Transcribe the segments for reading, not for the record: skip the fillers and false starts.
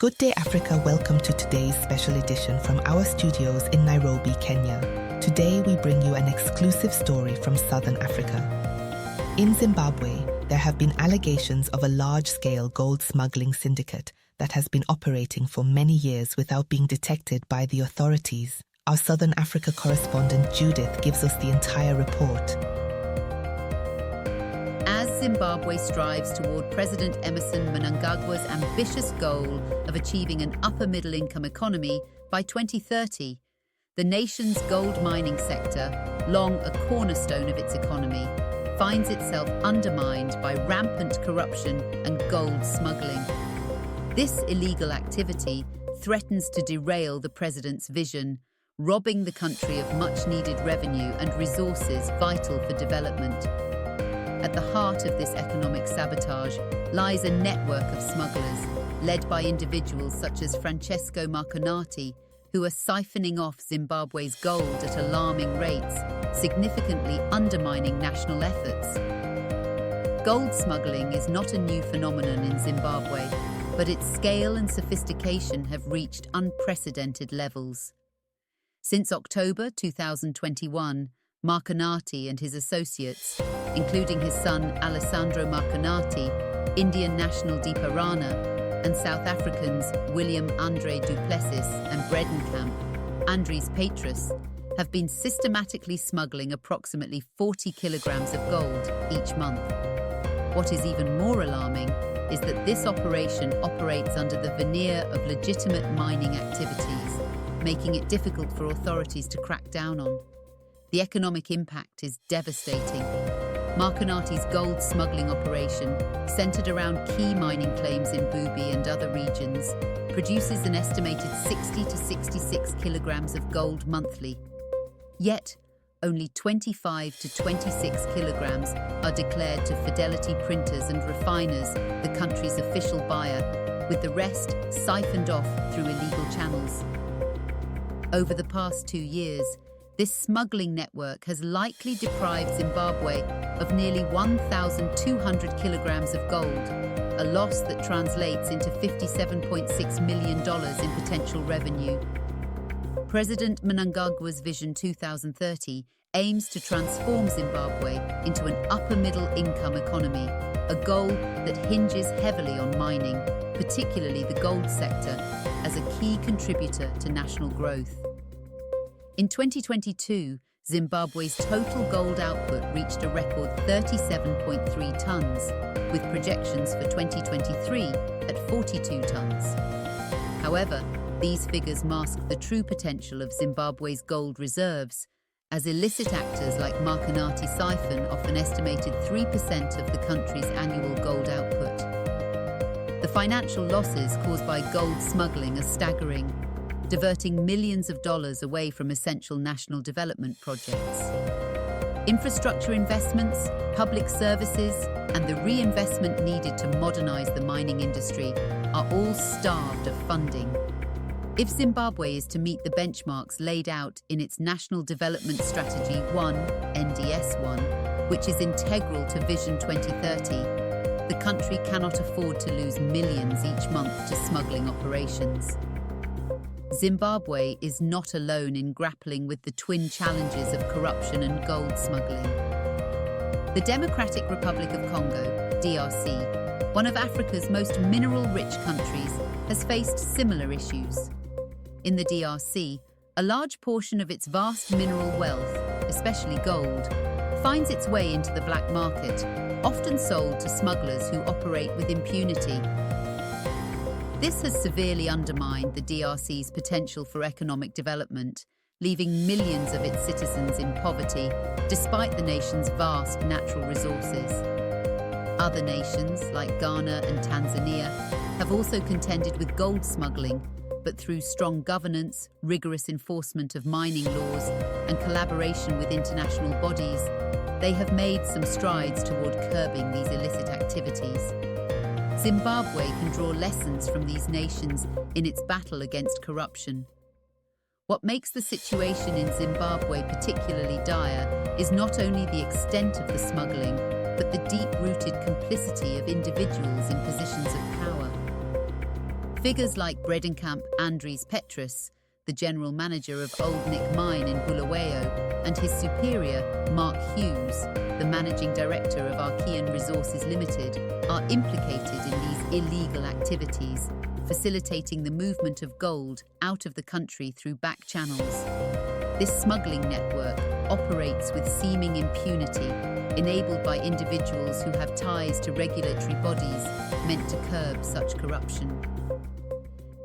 Good day, Africa. Welcome to today's special edition from our studios in Nairobi, Kenya. Today, we bring you an exclusive story from Southern Africa. In Zimbabwe, there have been allegations of a large-scale gold smuggling syndicate that has been operating for many years without being detected by the authorities. Our Southern Africa correspondent Judith gives us the entire report. As Zimbabwe strives toward President Emmerson Mnangagwa's ambitious goal of achieving an upper-middle-income economy by 2030, the nation's gold mining sector, long a cornerstone of its economy, finds itself undermined by rampant corruption and gold smuggling. This illegal activity threatens to derail the president's vision, robbing the country of much-needed revenue and resources vital for development. At the heart of this economic sabotage lies a network of smugglers, led by individuals such as Francesco Marconati, who are siphoning off Zimbabwe's gold at alarming rates, significantly undermining national efforts. Gold smuggling is not a new phenomenon in Zimbabwe, but its scale and sophistication have reached unprecedented levels. Since October 2021, Marconati and his associates, including his son Alessandro Marconati, Indian national Deepa Rana, and South Africans William Andre du Plessis and Bredenkamp, Andries Petrus, have been systematically smuggling approximately 40 kilograms of gold each month. What is even more alarming is that this operation operates under the veneer of legitimate mining activities, making it difficult for authorities to crack down on. The economic impact is devastating. Marconati's gold smuggling operation, centered around key mining claims in Bubi and other regions, produces an estimated 60 to 66 kilograms of gold monthly. Yet, only 25 to 26 kilograms are declared to Fidelity Printers and Refiners, the country's official buyer, with the rest siphoned off through illegal channels. Over the past 2 years, this smuggling network has likely deprived Zimbabwe of nearly 1,200 kilograms of gold, a loss that translates into $57.6 million in potential revenue. President Mnangagwa's Vision 2030 aims to transform Zimbabwe into an upper-middle-income economy, a goal that hinges heavily on mining, particularly the gold sector, as a key contributor to national growth. In 2022, Zimbabwe's total gold output reached a record 37.3 tons, with projections for 2023 at 42 tons. However, these figures mask the true potential of Zimbabwe's gold reserves, as illicit actors like Marconati siphon off an estimated 3% of the country's annual gold output. The financial losses caused by gold smuggling are staggering, diverting millions of dollars away from essential national development projects. Infrastructure investments, public services, and the reinvestment needed to modernize the mining industry are all starved of funding. If Zimbabwe is to meet the benchmarks laid out in its National Development Strategy 1, NDS 1, which is integral to Vision 2030, the country cannot afford to lose millions each month to smuggling operations. Zimbabwe is not alone in grappling with the twin challenges of corruption and gold smuggling. The Democratic Republic of Congo, DRC, one of Africa's most mineral-rich countries, has faced similar issues. In the DRC, a large portion of its vast mineral wealth, especially gold, finds its way into the black market, often sold to smugglers who operate with impunity. This has severely undermined the DRC's potential for economic development, leaving millions of its citizens in poverty, despite the nation's vast natural resources. Other nations, like Ghana and Tanzania, have also contended with gold smuggling, but through strong governance, rigorous enforcement of mining laws, and collaboration with international bodies, they have made some strides toward curbing these illicit activities. Zimbabwe can draw lessons from these nations in its battle against corruption. What makes the situation in Zimbabwe particularly dire is not only the extent of the smuggling, but the deep-rooted complicity of individuals in positions of power. Figures like Bredenkamp Andries Petrus, the general manager of Old Nick Mine in Bulawayo, and his superior, Mark Hughes, the managing director of Archean Resources Limited, are implicated in these illegal activities, facilitating the movement of gold out of the country through back channels. This smuggling network operates with seeming impunity, enabled by individuals who have ties to regulatory bodies meant to curb such corruption.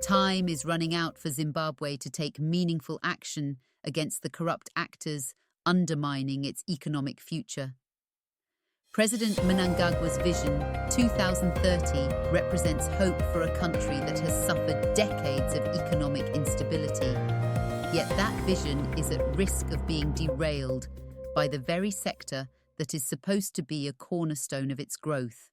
Time is running out for Zimbabwe to take meaningful action against the corrupt actors undermining its economic future. President Mnangagwa's Vision 2030 represents hope for a country that has suffered decades of economic instability. Yet that vision is at risk of being derailed by the very sector that is supposed to be a cornerstone of its growth.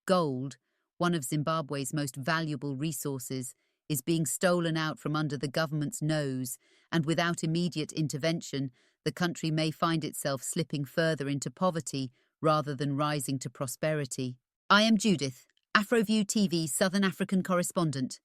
Gold, one of Zimbabwe's most valuable resources, is being stolen out from under the government's nose, and without immediate intervention, the country may find itself slipping further into poverty rather than rising to prosperity. I am Judith, AfroView TV Southern African correspondent.